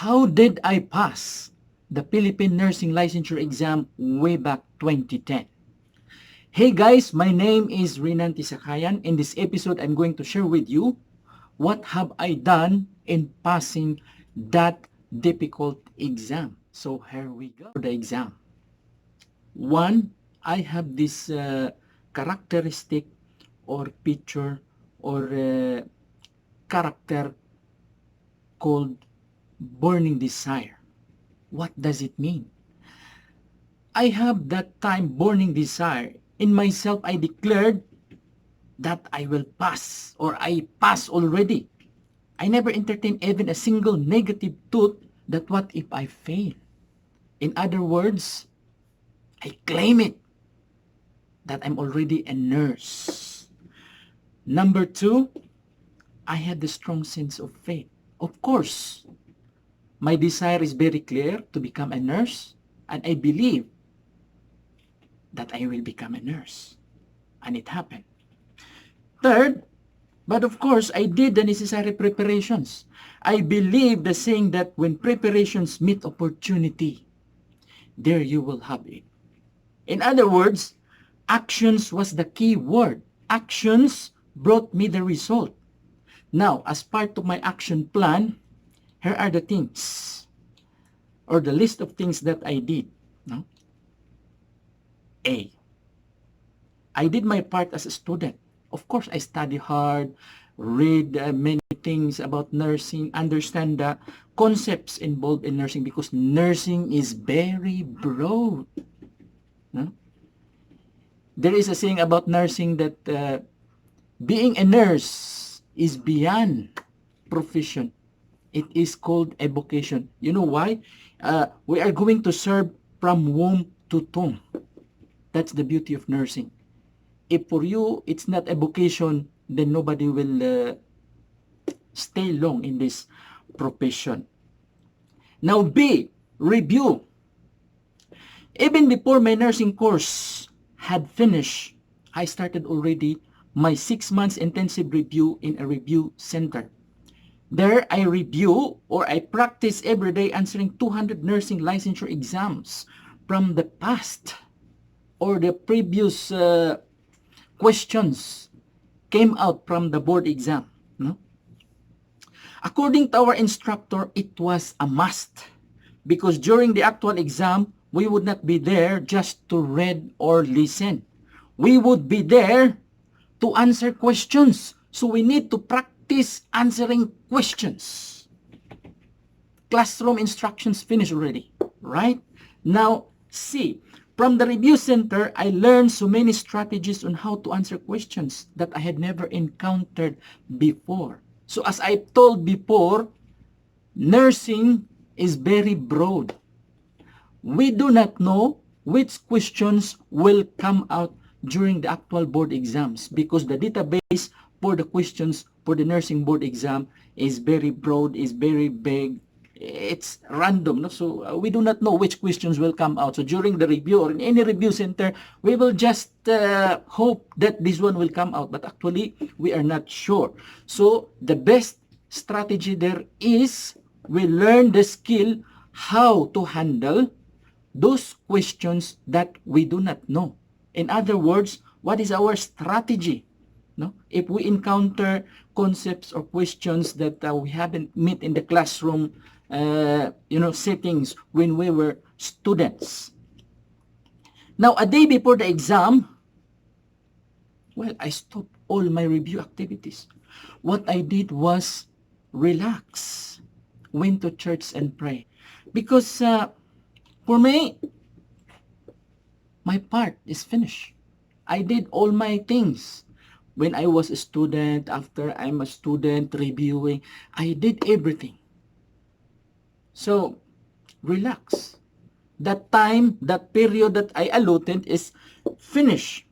How did I pass the Philippine Nursing Licensure exam way back 2010? Hey guys, my name is Rinan Tisakayan. In this episode, I'm going to share with you what have I done in passing that difficult exam. So here we go. The exam. One, I have this characteristic or feature or character called burning desire. What does it mean? I have that time burning desire. In myself, I declared that I will pass or I pass already. I never entertained even a single negative thought that what if I fail? In other words, I claim it that I'm already a nurse. Number two, I had the strong sense of faith. Of course, my desire is very clear to become a nurse, and I believe that I will become a nurse. And it happened. Third, but of course, I did the necessary preparations. I believe the saying that when preparations meet opportunity, there you will have it. In other words, actions was the key word. Actions brought me the result. Now, as part of my action plan, here are the things or the list of things that I did. No? A. I did my part as a student. Of course, I study hard, read many things about nursing, understand the concepts involved in nursing because nursing is very broad. No? There is a saying about nursing that being a nurse is beyond profession. It is called a vocation. You know why? We are going to serve from womb to tomb. That's the beauty of nursing. If for you, it's not a vocation, then nobody will stay long in this profession. Now B, review. Even before my nursing course had finished, I started already my 6 months intensive review in a review center. There, I review or I practice every day answering 200 nursing licensure exams from the past or the previous questions came out from the board exam. No? According to our instructor, it was a must because during the actual exam, we would not be there just to read or listen. We would be there to answer questions. So we need to practice answering questions. Classroom instructions finished already, right? Now, C. From the review center, I learned so many strategies on how to answer questions that I had never encountered before. So as I told before, nursing is very broad. We do not know which questions will come out during the actual board exams because the database for the questions for the nursing board exam is very broad, is very big. It's random, no? So we do not know which questions will come out. So during the review or in any review center, we will just hope that this one will come out. But actually, we are not sure. So the best strategy there is we learn the skill how to handle those questions that we do not know. In other words, what is our strategy? No? If we encounter concepts or questions that we haven't met in the classroom, settings when we were students. Now, a day before the exam, well, I stopped all my review activities. What I did was relax, went to church and pray. Because for me, my part is finished. I did all my things. When I was a student, after I'm a student, reviewing, I did everything. So, relax. That time, that period that I allotted is finished.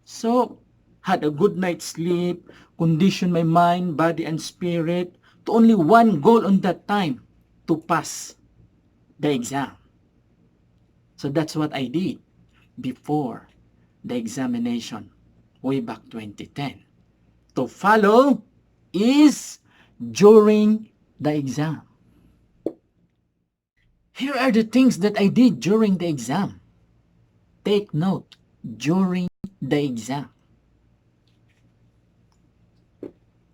So, had a good night's sleep, conditioned my mind, body, and spirit to only one goal on that time, to pass the exam. So that's what I did before the examination way back 2010. To follow is during the exam. Here are the things that I did during the exam. Take note, during the exam.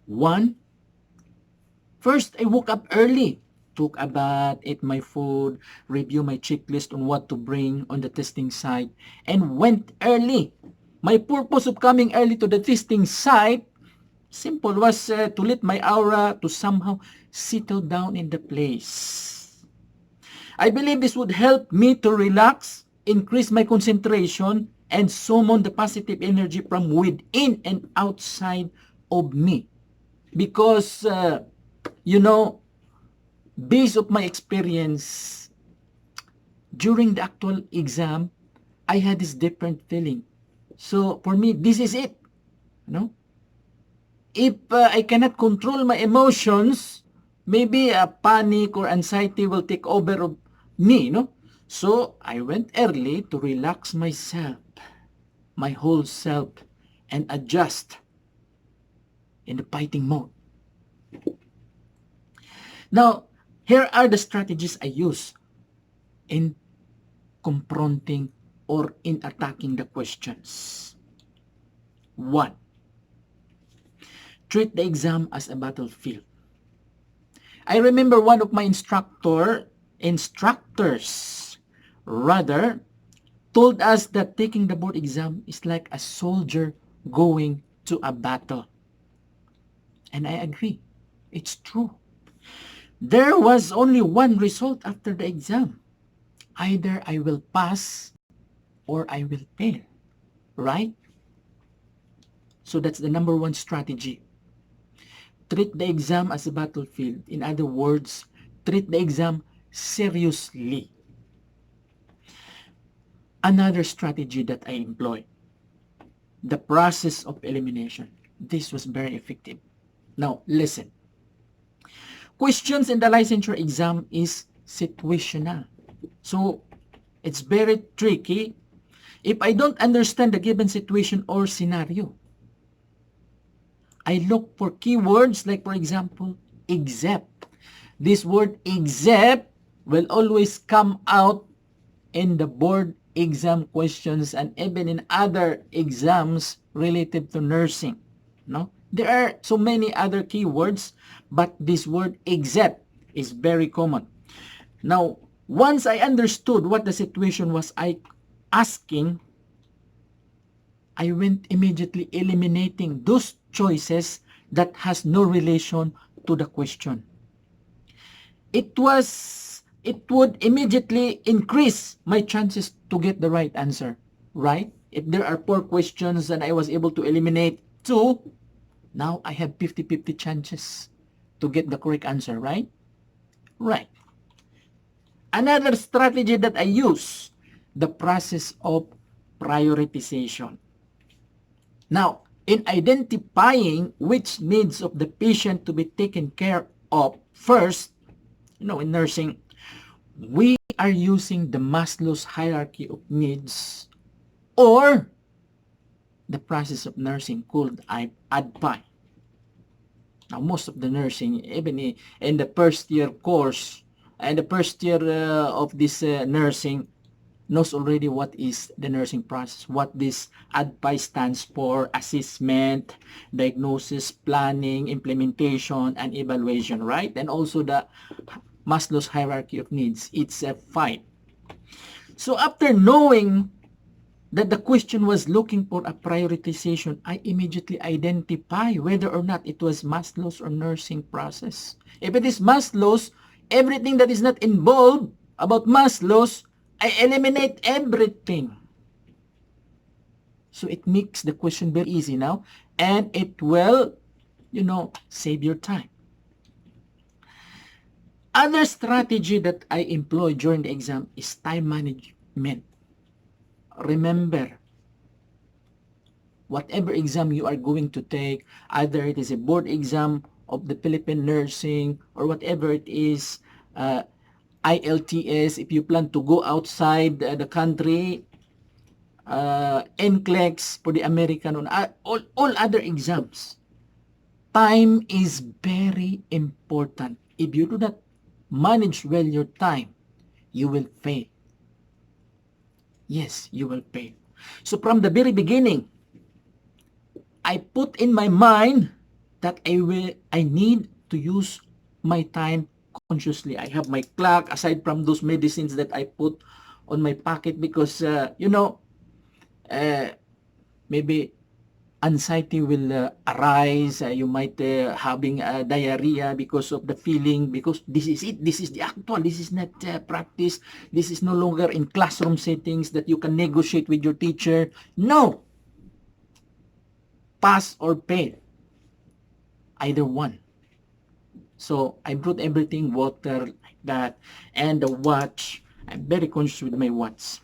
1. First, I woke up early, took a bath, ate my food, review my checklist on what to bring on the testing site, and went early. My purpose of coming early to the testing site, simple, was to let my aura to somehow settle down in the place. I believe this would help me to relax, increase my concentration, and summon the positive energy from within and outside of me. Because, based of my experience, during the actual exam, I had this different feeling. So, for me, this is it. If I cannot control my emotions, maybe panic or anxiety will take over of me, So, I went early to relax myself, my whole self, and adjust in the fighting mode. Now, here are the strategies I use in confronting or in attacking the questions. 1. Treat the exam as a battlefield. I remember one of my instructors, told us that taking the board exam is like a soldier going to a battle. And I agree. It's true. There was only one result after the exam. Either I will pass or I will fail. Right? So that's the number one strategy. Treat the exam as a battlefield. In other words, treat the exam seriously. Another strategy that I employ, the process of elimination. This was very effective. Now, listen. Questions in the licensure exam is situational. So, it's very tricky if I don't understand the given situation or scenario. I look for keywords like, for example, except. This word except will always come out in the board exam questions and even in other exams related to nursing. There are so many other keywords, but this word except is very common. Now, once I understood what the situation was asking, I went immediately eliminating those choices that has no relation to the question. It would immediately increase my chances to get the right answer, right? If there are 4 questions and I was able to eliminate 2, now I have 50-50 chances to get the correct answer, right? Right. Another strategy that I use, the process of prioritization. Now, in identifying which needs of the patient to be taken care of first, in nursing, we are using the Maslow's hierarchy of needs or the process of nursing called ADPI. Now, most of the nursing, even in the first year course, and the first year of this nursing, knows already what is the nursing process, what this ADPI stands for: assessment, diagnosis, planning, implementation, and evaluation, right? And also the Maslow's hierarchy of needs. It's a 5. So after knowing that the question was looking for a prioritization, I immediately identify whether or not it was Maslow's or nursing process. If it is Maslow's, everything that is not involved about Maslow's, I eliminate everything. So it makes the question very easy now, and it will, save your time. Other strategy that I employ during the exam is time management. Remember, whatever exam you are going to take, either it is a board exam of the Philippine nursing or whatever it is, ILTS, if you plan to go outside the country, NCLEX for the American, all other exams, time is very important. If you do not manage well your time, you will fail. Yes, you will fail. So from the very beginning, I put in my mind that I need to use my time consciously. I have my clock aside from those medicines that I put on my pocket because uh, maybe anxiety will arise. You might having diarrhea because of the feeling, because this is it. This is the actual. This is not practice. This is no longer in classroom settings that you can negotiate with your teacher. No. Pass or fail. Either one. So I brought everything, water, like that, and the watch. I'm very conscious with my watch.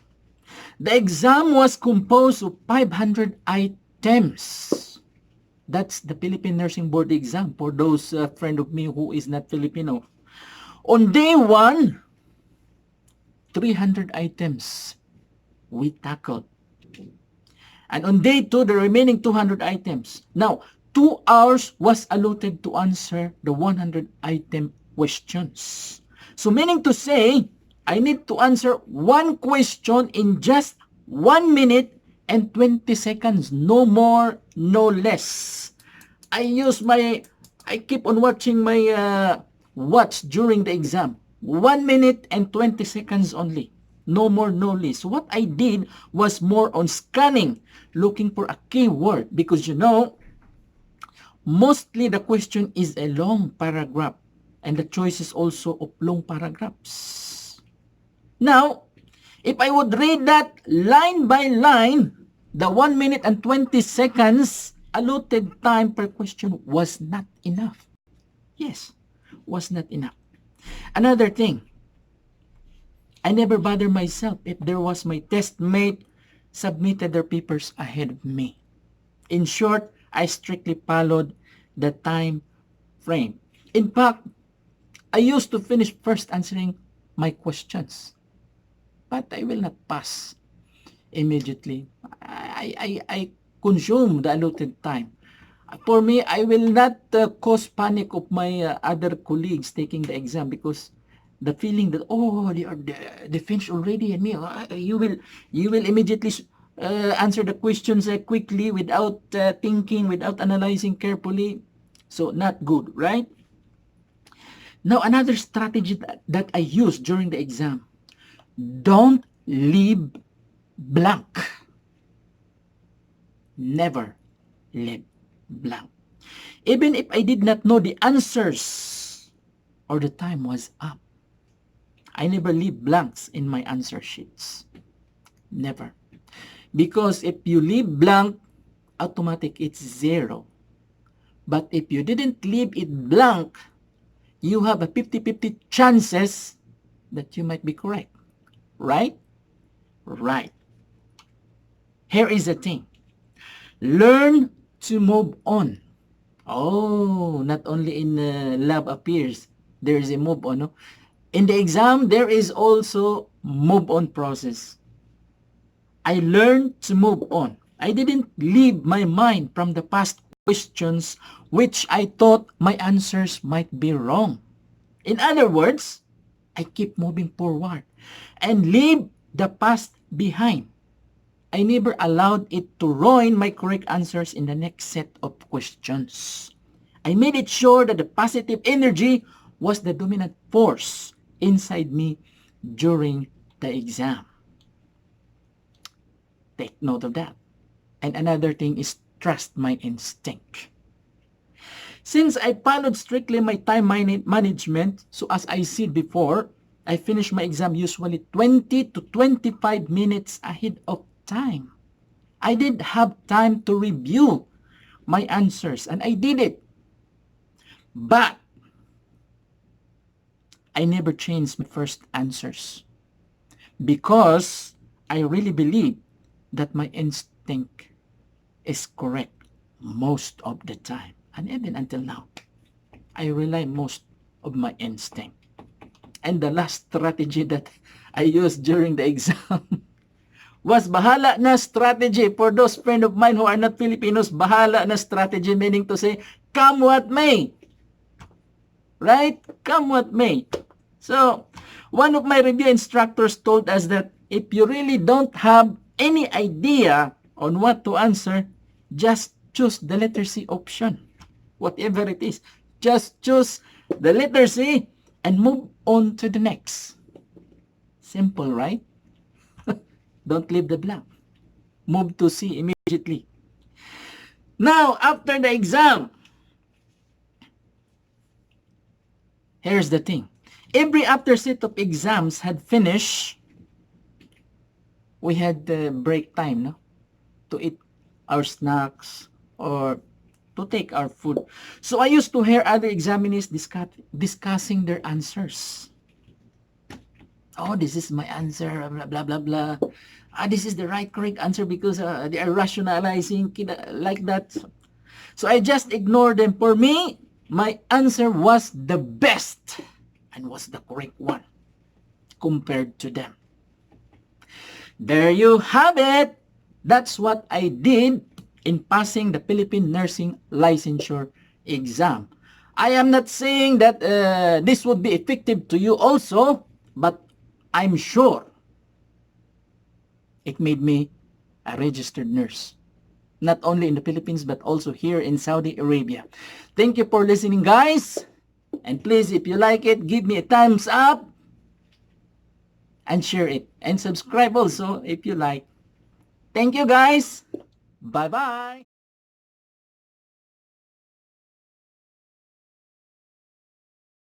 The exam was composed of 500 items. That's the Philippine Nursing Board exam for those friend of me who is not Filipino. On day 1, 300 items we tackled. And on day 2, the remaining 200 items. Now, 2 hours was allotted to answer the 100 item questions. So meaning to say, I need to answer one question in just 1 minute and 20 seconds. No more, no less. I keep on watching my watch during the exam. 1 minute and 20 seconds only. No more, no less. So what I did was more on scanning, looking for a keyword, because mostly the question is a long paragraph and the choices also of long paragraphs. Now, if I would read that line by line, the 1 minute and 20 seconds allotted time per question was not enough. Yes, was not enough. Another thing, I never bother myself if there was my testmate submitted their papers ahead of me. In short, I strictly followed the time frame. In fact, I used to finish first answering my questions, but I will not pass immediately. I consume the allotted time. For me, I will not cause panic of my other colleagues taking the exam, because the feeling that, oh, they finished already, and me, you will immediately answer the questions quickly without thinking, without analyzing carefully. So not good, right? Now, another strategy that I use during the exam: don't leave blank. Never leave blank. Even if I did not know the answers or the time was up, I never leave blanks in my answer sheets. Never. Because if you leave blank, automatic it's 0. But if you didn't leave it blank, you have a 50-50 chances that you might be correct. Right? Right. Here is the thing. Learn to move on. Oh, not only in love appears, there is a move on. No? In the exam, there is also move on process. I learned to move on. I didn't leave my mind from the past questions which I thought my answers might be wrong. In other words, I keep moving forward and leave the past behind. I never allowed it to ruin my correct answers in the next set of questions. I made it sure that the positive energy was the dominant force inside me during the exam. Take note of that. And another thing is trust my instinct. Since I followed strictly my time management, so as I said before, I finished my exam usually 20 to 25 minutes ahead of time. I did have time to review my answers, and I did it. But I never changed my first answers, because I really believe that my instinct is correct most of the time. And even until now, I rely most of my instinct. And the last strategy that I used during the exam was bahala na strategy. For those friends of mine who are not Filipinos, bahala na strategy, meaning to say, come what may. Right? Come what may. So, One of my review instructors told us that if you really don't have any idea on what to answer, just choose the letter C option. Whatever it is, just choose the letter C and move on to the next. Simple, right? Don't leave the blank. Move to C immediately. Now, after the exam, here's the thing. Every after set of exams had finished, we had the break time, no? To eat our snacks or to take our food. So I used to hear other examinees discussing their answers. Oh, this is my answer, blah, blah, blah, blah. This is the right, correct answer because they are rationalizing like that. So I just ignored them. For me, my answer was the best and was the correct one compared to them. There you have it. That's what I did in passing the Philippine Nursing Licensure exam. I am not saying that this would be effective to you also, but I'm sure it made me a registered nurse. Not only in the Philippines, but also here in Saudi Arabia. Thank you for listening, guys. And please, if you like it, give me a thumbs up and share it. And subscribe also if you like. Thank you, guys. Bye-bye.